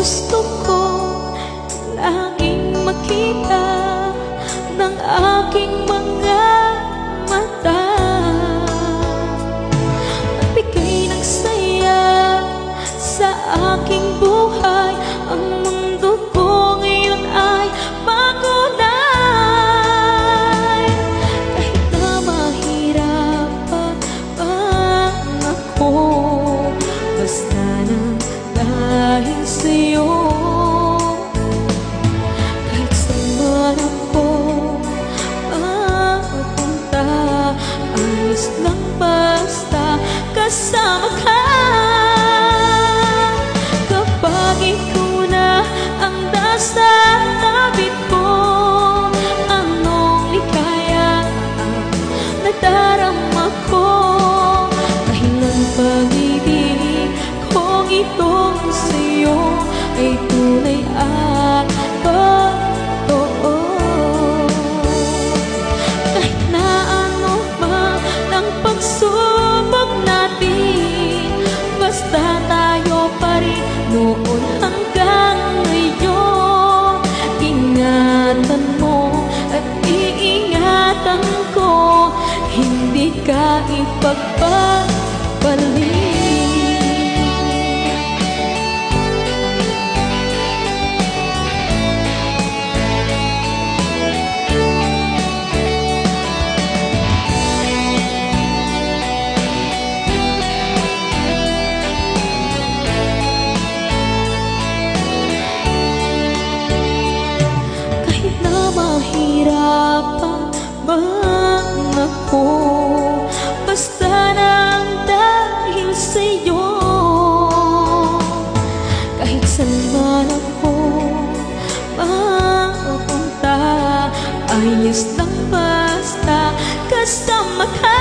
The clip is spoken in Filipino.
gusto ko laging makita ng aking mga mata. Magbigay ng saya sa aking buhay. Ang mundo ko ngayon ay makulay. Kahit na mahirapan ako, basta nang dahil sa'yo. Kahit saan man ako mapunta, ayos lang basta kasama ka. Kapag ikaw na ang nasa tabi ko, anong likaya ang nadarama ko. Dahil ang pag-ibig kong itong sa'yo ay tunay at totoo. Kahit na ano man ang pagsubok natin, basta tayo pa rin noon hanggang ngayon. Ingatan mo at iingatan ko, hindi ka ipagpapalik. Mahirapan man ako, basta nang dahil sa'yo. Kahit saan man ako mapunta, ayos lang basta kasama ka.